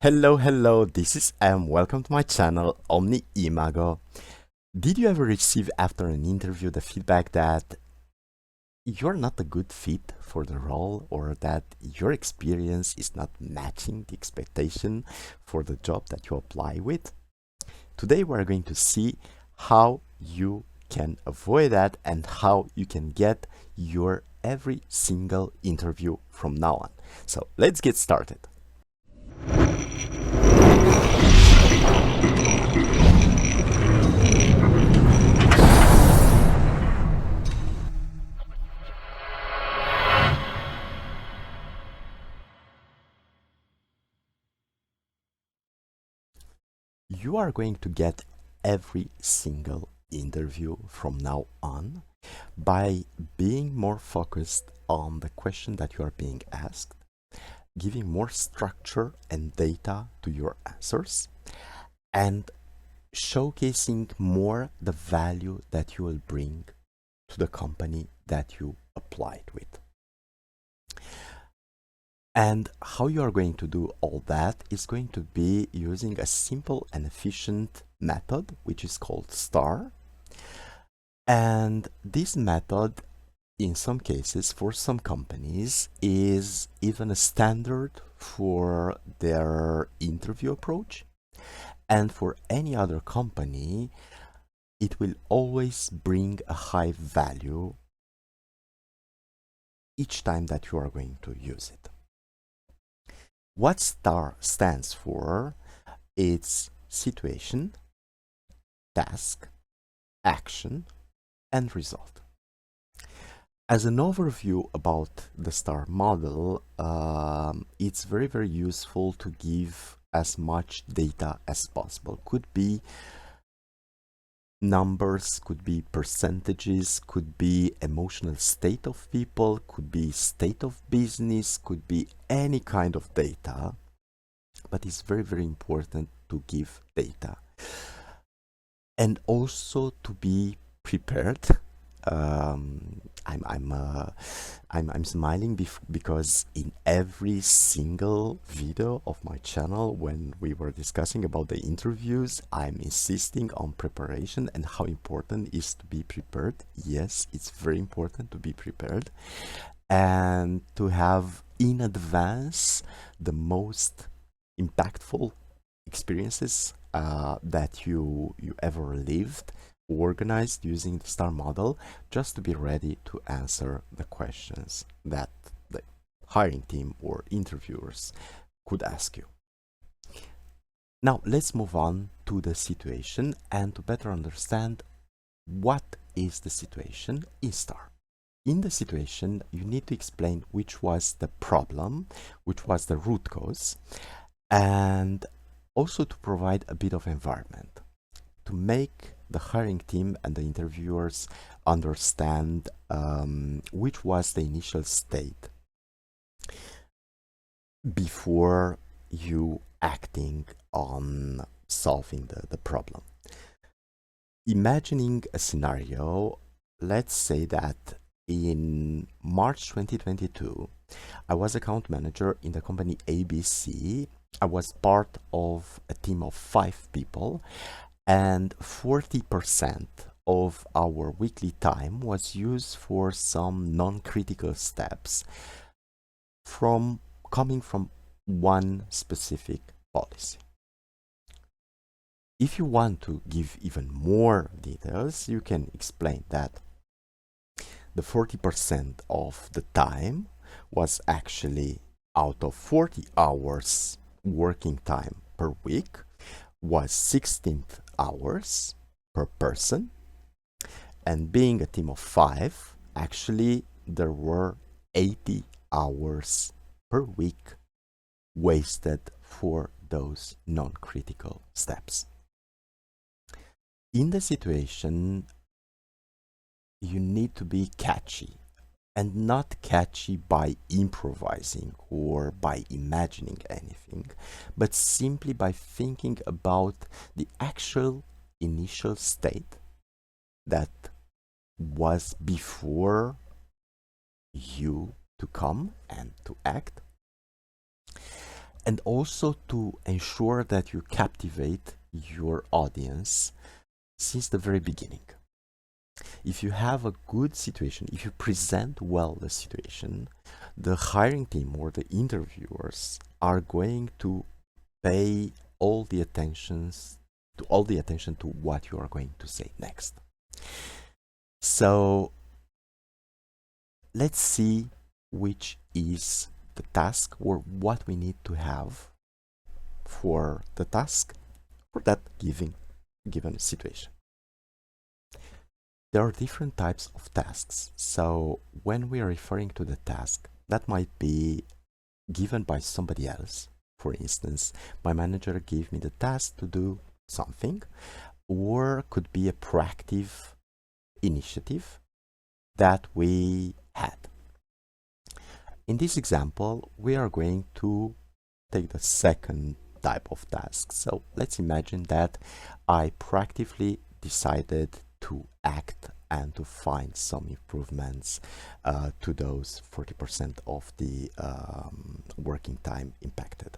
Hello, this is M. Welcome to my channel, OMNIIMAGO. Did you ever receive after an interview the feedback that you're not a good fit for the role or that your experience is not matching the expectation for the job that you apply with? Today we're going to see how you can avoid that and how you can get your every single interview from now on. So let's get started. You are going to get every single interview from now on by being more focused on the question that you are being asked, giving more structure and data to your answers, and showcasing more the value that you will bring to the company that you applied with. And how you are going to do all that is going to be using a simple and efficient method, which is called STAR. And this method, in some cases, for some companies, is even a standard for their interview approach. And for any other company, it will always bring a high value each time that you are going to use it. What STAR stands for, it's situation, task, action, and result. As an overview about the STAR model, it's very useful to give as much data as possible. Could be numbers, could be percentages, could be emotional state of people, could be state of business, could be any kind of data, but it's very important to give data and also to be prepared. I'm smiling because in every single video of my channel, when we were discussing about the interviews, I'm insisting on preparation and how important it is to be prepared. Yes, it's very important to be prepared and to have in advance the most impactful experiences that you ever lived, organized using the STAR model, just to be ready to answer the questions that the hiring team or interviewers could ask you. Now let's move on to the situation and to better understand what is the situation in STAR. In the situation, you need to explain which was the problem, which was the root cause, and also to provide a bit of environment to make the hiring team and the interviewers understand which was the initial state before you acting on solving the problem. Imagining a scenario, let's say that in March 2022, I was account manager in the company ABC. I was part of a team of 5 people, and 40% of our weekly time was used for some non-critical steps coming from one specific policy. If you want to give even more details, you can explain that the 40% of the time was actually out of 40 hours working time per week was 16 hours per person, and being a team of 5, actually there were 80 hours per week wasted for those non-critical steps. In the situation, you need to be catchy, and not catchy by improvising or by imagining anything, but simply by thinking about the actual initial state that was before you to come and to act, and also to ensure that you captivate your audience since the very beginning. If you have a good situation, if you present well the situation, the hiring team or the interviewers are going to pay all the attention to what you are going to say next. So let's see which is the task or what we need to have for the task for that given situation. There are different types of tasks. So when we are referring to the task, that might be given by somebody else. For instance, my manager gave me the task to do something, or could be a proactive initiative that we had. In this example, we are going to take the second type of task. So let's imagine that I proactively decided to act and to find some improvements to those 40% of the working time impacted.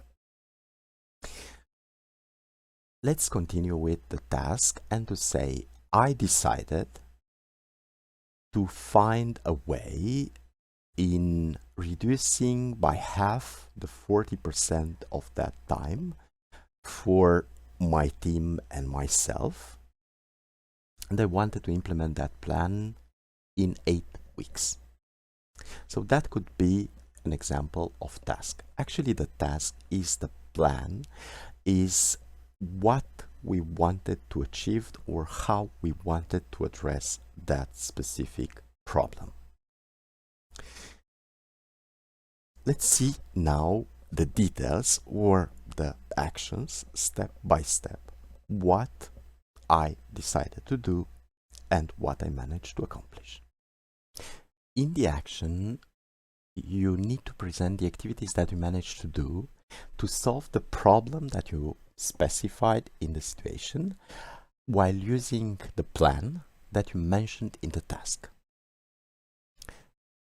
Let's continue with the task and to say, I decided to find a way in reducing by half the 40% of that time for my team and myself. And I wanted to implement that plan in 8 weeks. So that could be an example of task. Actually, the task is the plan, is what we wanted to achieve or how we wanted to address that specific problem. Let's see now the details or the actions step by step, what I decided to do and what I managed to accomplish. In the action, you need to present the activities that you managed to do to solve the problem that you specified in the situation while using the plan that you mentioned in the task.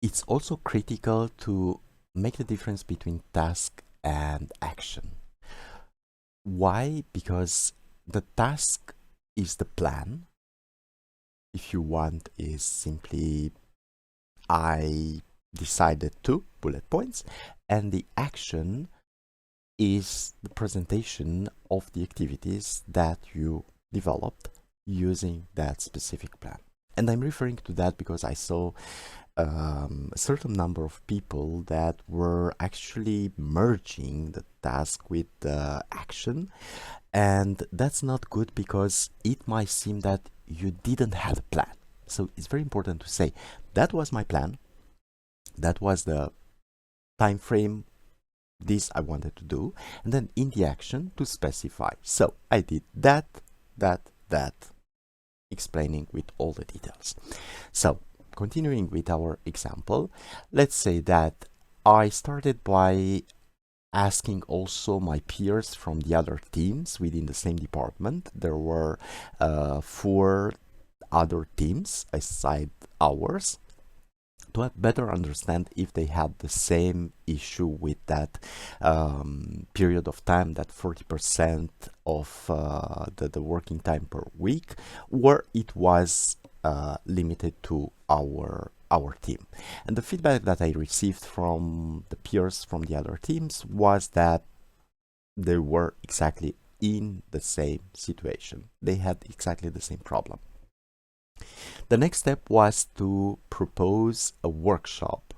It's also critical to make the difference between task and action. Why? Because the task is the plan. If you want, is simply I decided to, bullet points, and the action is the presentation of the activities that you developed using that specific plan. And I'm referring to that because I saw a certain number of people that were actually merging the task with the action, and that's not good because it might seem that you didn't have a plan. So it's very important to say that was my plan, that was the time frame, this I wanted to do, and then in the action to specify. So I did that, explaining with all the details. So continuing with our example, let's say that I started by asking also my peers from the other teams within the same department. There were 4 other teams aside ours, to better understand if they had the same issue with that period of time, that 40% of the working time per week, or it was limited to our team. And the feedback that I received from the peers from the other teams was that they were exactly in the same situation. They had exactly the same problem. The next step was to propose a workshop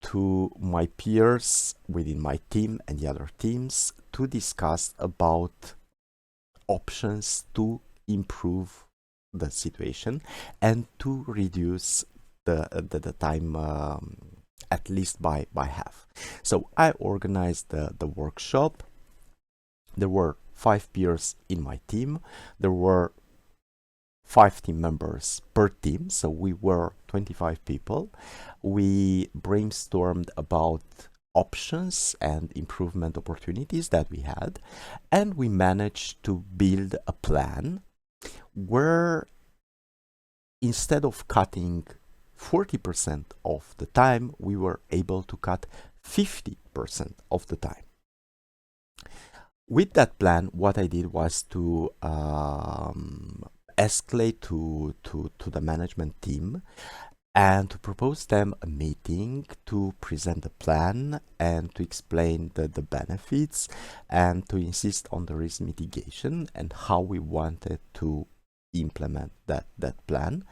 to my peers within my team and the other teams to discuss about options to improve the situation and to reduce the time at least by half. So I organized the workshop. There were 5 peers in my team. There were 5 team members per team, so we were 25 people. We brainstormed about options and improvement opportunities that we had, and we managed to build a plan where instead of cutting 40% of the time, we were able to cut 50% of the time. With that plan, what I did was to escalate to the management team and to propose them a meeting to present the plan and to explain the benefits and to insist on the risk mitigation and how we wanted to implement that plan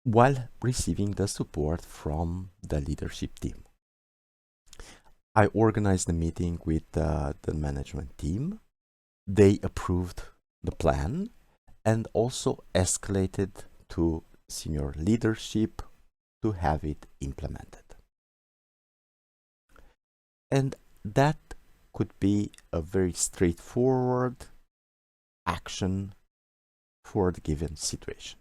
while receiving the support from the leadership team. I organized the meeting with the management team. They approved the plan and also escalated to senior leadership to have it implemented. And that could be a very straightforward action for the given situation.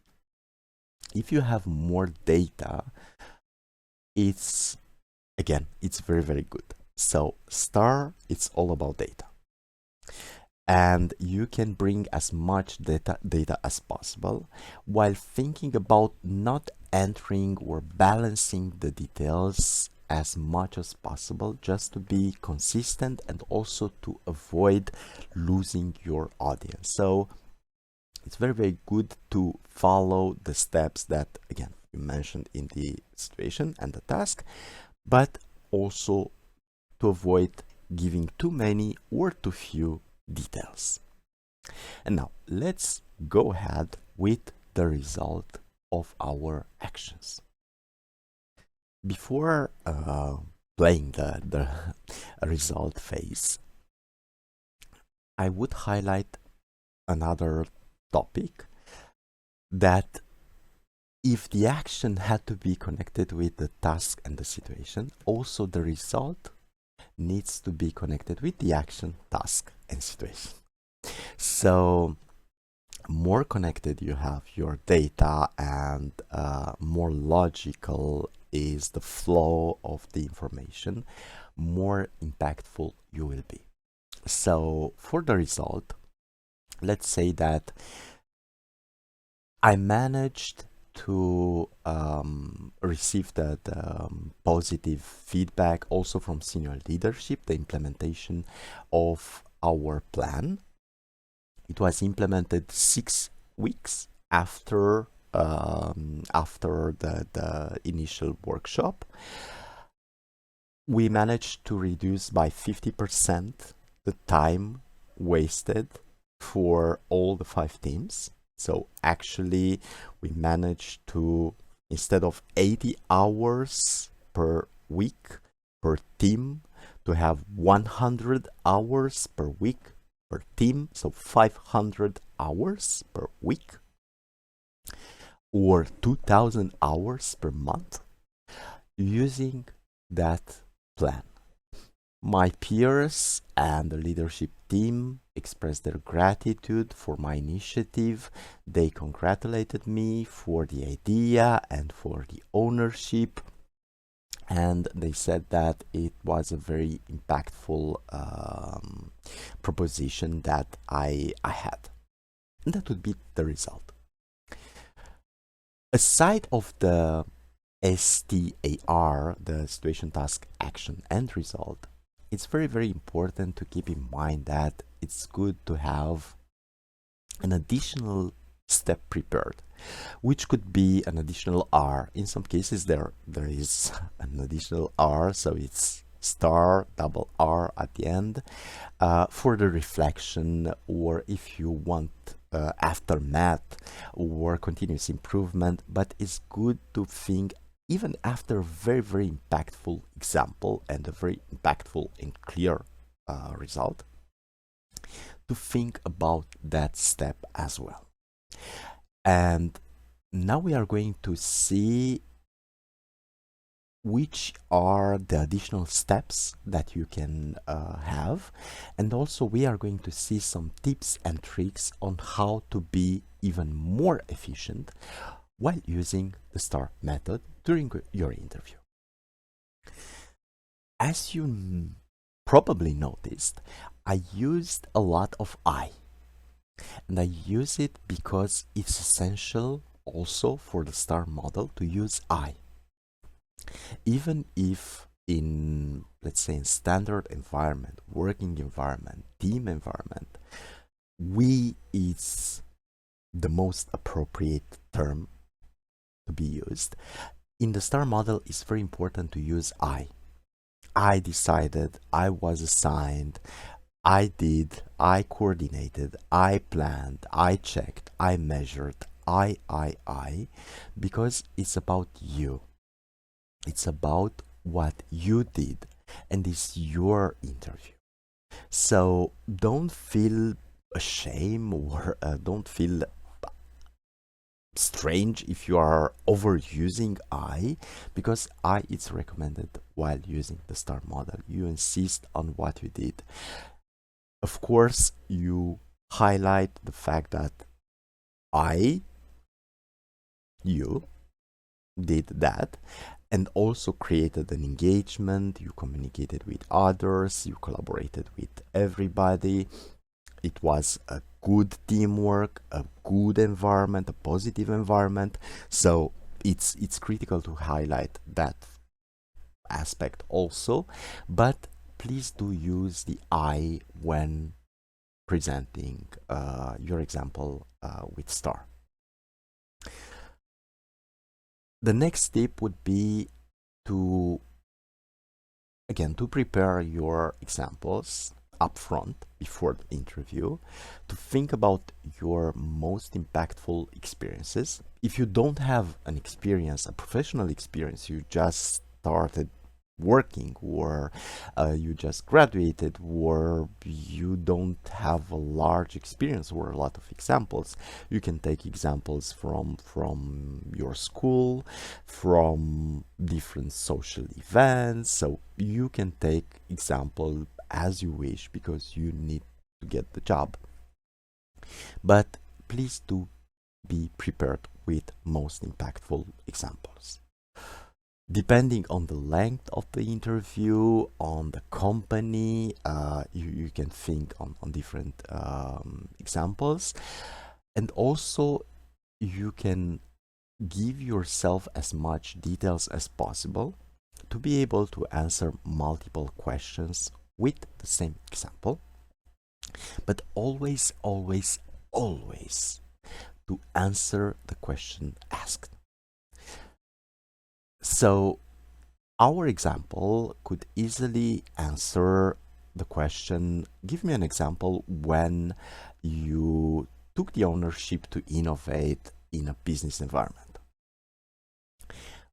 If you have more data, it's very, very good. So STAR, it's all about data. And you can bring as much data as possible while thinking about not entering or balancing the details as much as possible, just to be consistent and also to avoid losing your audience. So it's very, very good to follow the steps that, again, you mentioned in the situation and the task, but also to avoid giving too many or too few details. And now let's go ahead with the result of our actions. Before playing the result phase, I would highlight another topic, that if the action had to be connected with the task and the situation, also the result needs to be connected with the action, task, and situation. So more connected you have your data and more logical is the flow of the information, more impactful you will be. So for the result, let's say that I managed to receive the positive feedback also from senior leadership, the implementation of our plan. It was implemented 6 weeks after the initial workshop. We managed to reduce by 50% the time wasted for all the 5 teams. So actually we managed to, instead of 80 hours per week per team, to have 100 hours per week per team, so 500 hours per week, or 2000 hours per month using that plan. My peers and the leadership team expressed their gratitude for my initiative. They congratulated me for the idea and for the ownership, and they said that it was a very impactful proposition that I had. And that would be the result. Aside of the STAR, the situation, task, action, and result, it's very, very important to keep in mind that it's good to have an additional step prepared, which could be an additional R. In some cases, there is an additional R, so it's star double R at the end for the reflection, or if you want aftermath or continuous improvement. But it's good to think, even after a very, very impactful example and a very impactful and clear result, to think about that step as well. And now we are going to see which are the additional steps that you can have. And also we are going to see some tips and tricks on how to be even more efficient while using the STAR method during your interview. As you probably noticed, I used a lot of I. And I use it because it's essential also for the STAR model to use I. Even if in, let's say, in standard environment, working environment, team environment, we is the most appropriate term to be used. In the STAR model, it's very important to use I. I decided, I was assigned, I did, I coordinated, I planned, I checked, I measured, I, because it's about you. It's about what you did, and it's your interview. So don't feel ashamed or don't feel strange if you are overusing I, because I is recommended while using the STAR model. You insist on what you did. Of course, you highlight the fact that you did that, and also created an engagement. You communicated with others, you collaborated with everybody. It was a good teamwork, a good environment, a positive environment. So it's critical to highlight that aspect also, but please do use the I when presenting your example with STAR. The next step would be to, again, to prepare your examples upfront before the interview, to think about your most impactful experiences. If you don't have an experience, a professional experience, you just started working, or you just graduated, or you don't have a large experience or a lot of examples, you can take examples from your school, from different social events. So you can take example as you wish, because you need to get the job. But please do be prepared with most impactful examples. Depending on the length of the interview, on the company, you can think on different examples. And also, you can give yourself as much details as possible to be able to answer multiple questions with the same example. But always, always, always to answer the question asked. So our example could easily answer the question, give me an example when you took the ownership to innovate in a business environment.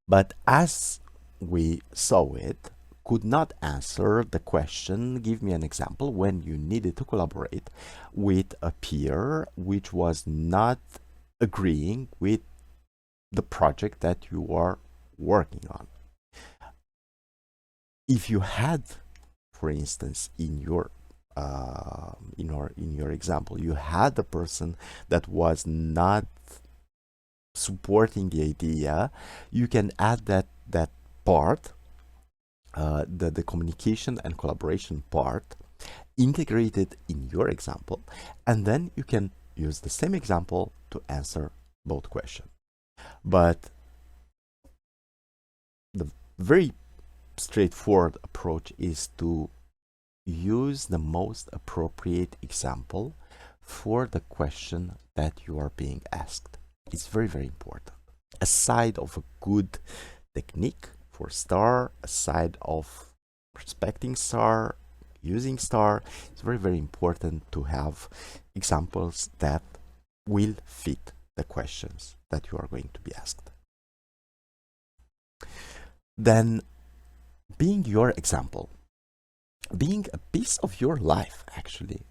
But as we saw it, could not answer the question, give me an example when you needed to collaborate with a peer which was not agreeing with the project that you are working on. If you had, for instance, in your example, you had a person that was not supporting the idea, you can add that part, the communication and collaboration part, integrated in your example, and then you can use the same example to answer both questions. But the very straightforward approach is to use the most appropriate example for the question that you are being asked. It's very, very important. Aside of a good technique for STAR, aside of respecting STAR, using STAR, it's very, very important to have examples that will fit the questions that you are going to be asked. Then, being your example, being a piece of your life, actually,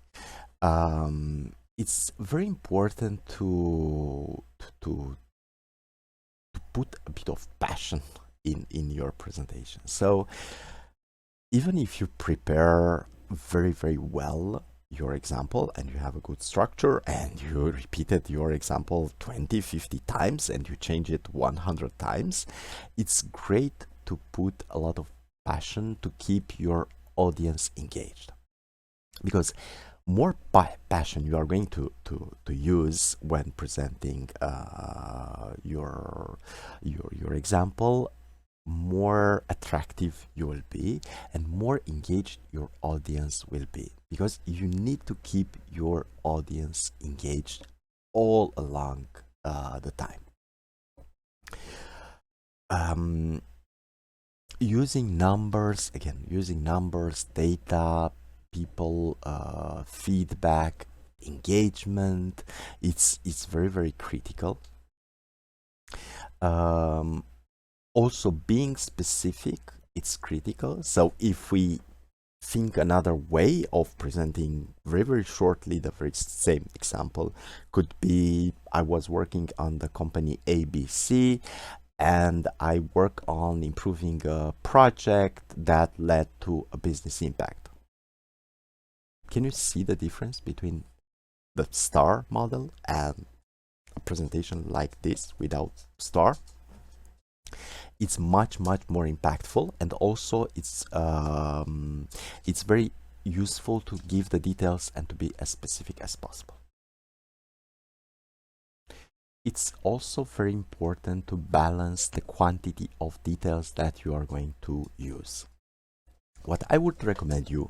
it's very important to put a bit of passion in your presentation. So even if you prepare very, very well your example, and you have a good structure, and you repeated your example 20, 50 times, and you change it 100 times, it's great to put a lot of passion to keep your audience engaged. Because more passion you are going to use when presenting your example, more attractive you will be and more engaged your audience will be, because you need to keep your audience engaged all along the time. Using numbers, again, using numbers, data, people, feedback, engagement, it's very, very critical. Also being specific, it's critical. So if we think another way of presenting very, very shortly, the very same example could be, I was working on the company ABC and I work on improving a project that led to a business impact. Can you see the difference between the star model and a presentation like this without star? It's much, much more impactful, and also it's very useful to give the details and to be as specific as possible. It's also very important to balance the quantity of details that you are going to use. What I would recommend you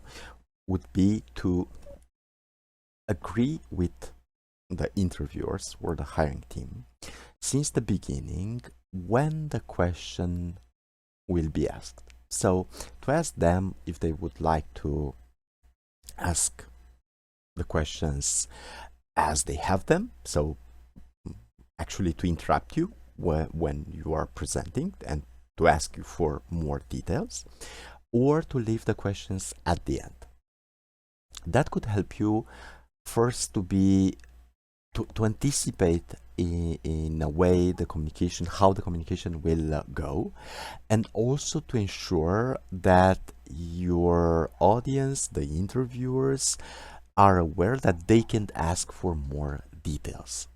would be to agree with the interviewers or the hiring team since the beginning when the question will be asked. So to ask them if they would like to ask the questions as they have them, so actually to interrupt you when you are presenting and to ask you for more details, or to leave the questions at the end. That could help you first to anticipate in a way the communication, how the communication will go, and also to ensure that your audience, the interviewers, are aware that they can ask for more details.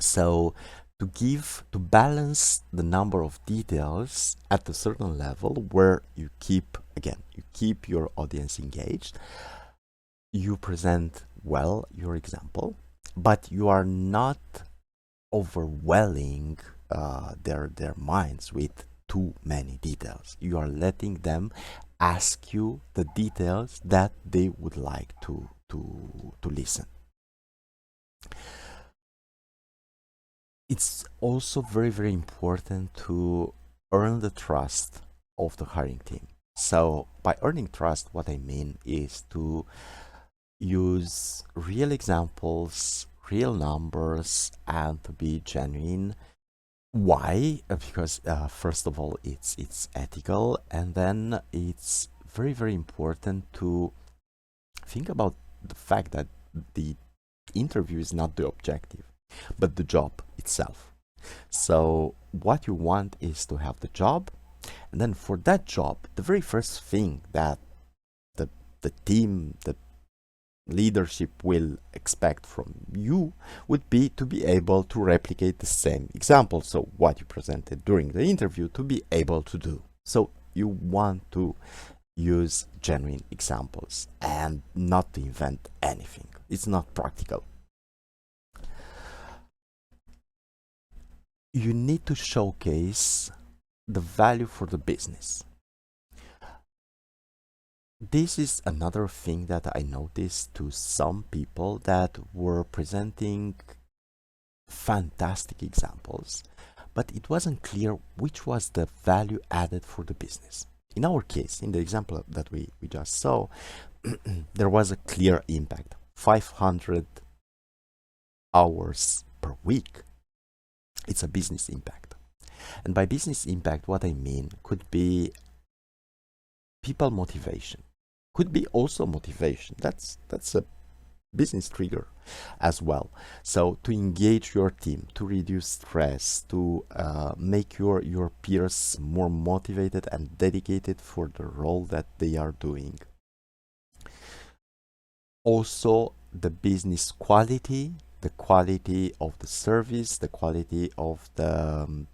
So to balance the number of details at a certain level where you keep your audience engaged, you present well your example, but you are not overwhelming their minds with too many details. You are letting them ask you the details that they would like to listen. It's also very, very important to earn the trust of the hiring team. So by earning trust, what I mean is to use real examples, real numbers, and to be genuine. Why? Because first of all, it's ethical, and then it's very, very important to think about the fact that the interview is not the objective, but the job itself. So what you want is to have the job, and then for that job, the very first thing that the team, the leadership will expect from you would be to be able to replicate the same example. So what you presented during the interview to be able to do. So you want to use genuine examples and not to invent anything. It's not practical. You need to showcase the value for the business. This is another thing that I noticed to some people that were presenting fantastic examples, but it wasn't clear which was the value added for the business. In our case, in the example that we just saw, there was a clear impact, 500 hours per week. It's a business impact. And by business impact, what I mean could be people motivation, could be also motivation. That's a business trigger as well. So to engage your team, to reduce stress, to make your peers more motivated and dedicated for the role that they are doing. Also the business quality, the quality of the service, the quality of the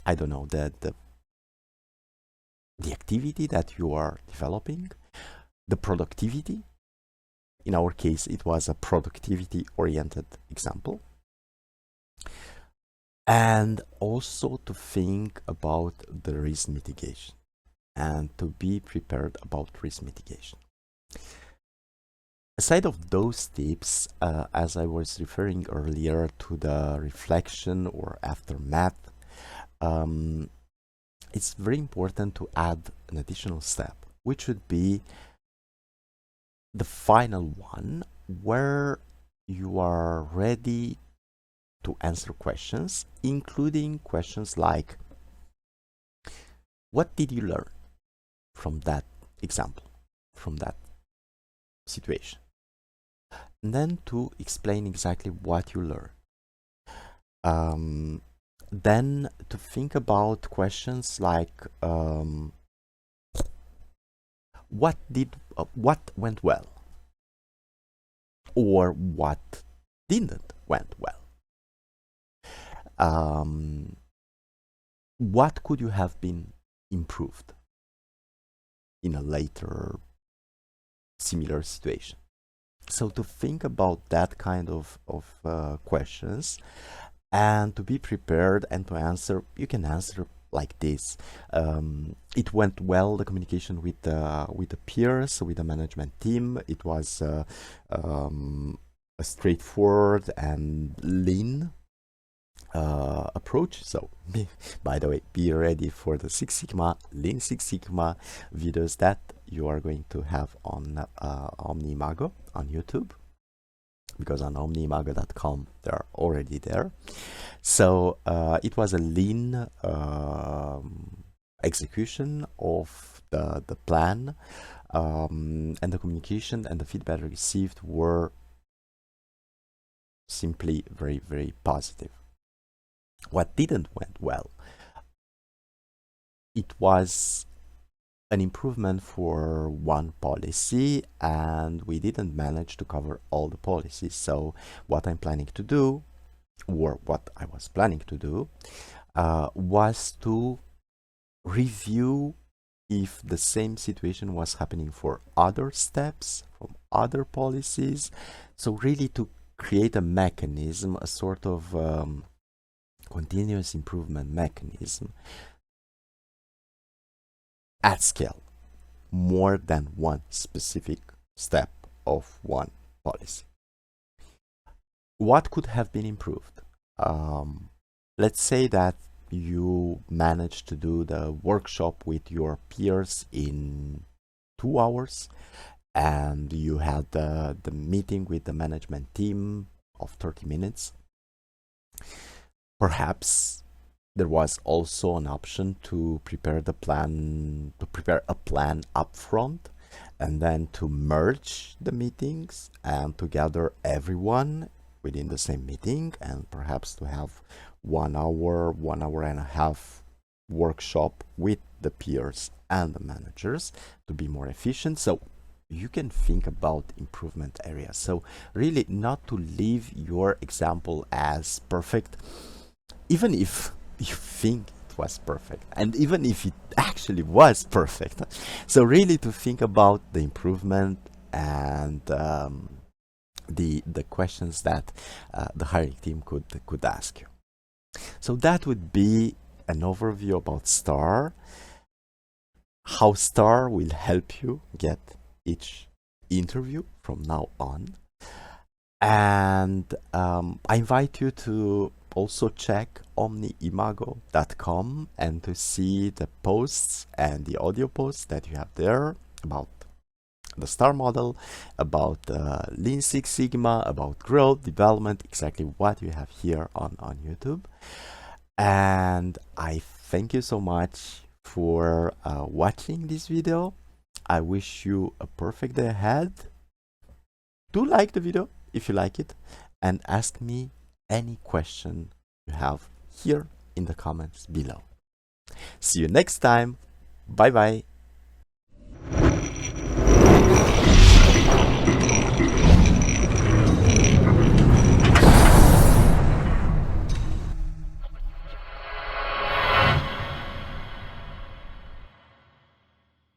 I don't know, the activity that you are developing, the productivity. In our case, it was a productivity oriented example. and also to think about the risk mitigation and to be prepared about risk mitigation. Aside of those tips, as I was referring earlier to the reflection or aftermath, um, it's very important to add an additional step, which would be the final one, where you are ready to answer questions, including questions like, what did you learn from that example, from that situation? And then to explain exactly what you learned. Then to think about questions like, what went well, or what didn't went well? What could you have been improved in a later similar situation? So to think about that kind of questions, and to be prepared and to answer, you can answer like this. It went well, the communication with the peers, with the management team. It was a straightforward and lean approach. So by the way, be ready for the Six Sigma, Lean Six Sigma videos that you are going to have on OMNIIMAGO on YouTube, because on omniimago.com they're already there. So it was a lean execution of the plan, and the communication and the feedback received were simply very, very positive. What didn't went well? It was an improvement for one policy, and we didn't manage to cover all the policies. So what I'm planning to do, or what I was planning to do, was to review if the same situation was happening for other steps from other policies. So really to create a mechanism, a sort of continuous improvement mechanism at scale, more than one specific step of one policy. What could have been improved? Let's say that you managed to do the workshop with your peers in 2 hours, and you had the meeting with the management team of 30 minutes. Perhaps there was also an option to prepare a plan upfront, and then to merge the meetings and to gather everyone within the same meeting, and perhaps to have 1 hour, 1.5 hour workshop with the peers and the managers to be more efficient. So you can think about improvement areas. So really not to leave your example as perfect, even if you think it was perfect, and even if it actually was perfect. So really to think about the improvement and the questions that the hiring team could ask you. So that would be an overview about STAR, how STAR will help you get each interview from now on. And I invite you to also check omniimago.com and to see the posts and the audio posts that you have there about the STAR model, about Lean Six Sigma, about growth, development, exactly what you have here on YouTube. And I thank you so much for watching this video. I wish you a perfect day ahead. Do like the video if you like it, and ask me any question you have here in the comments below. See you next time. Bye bye.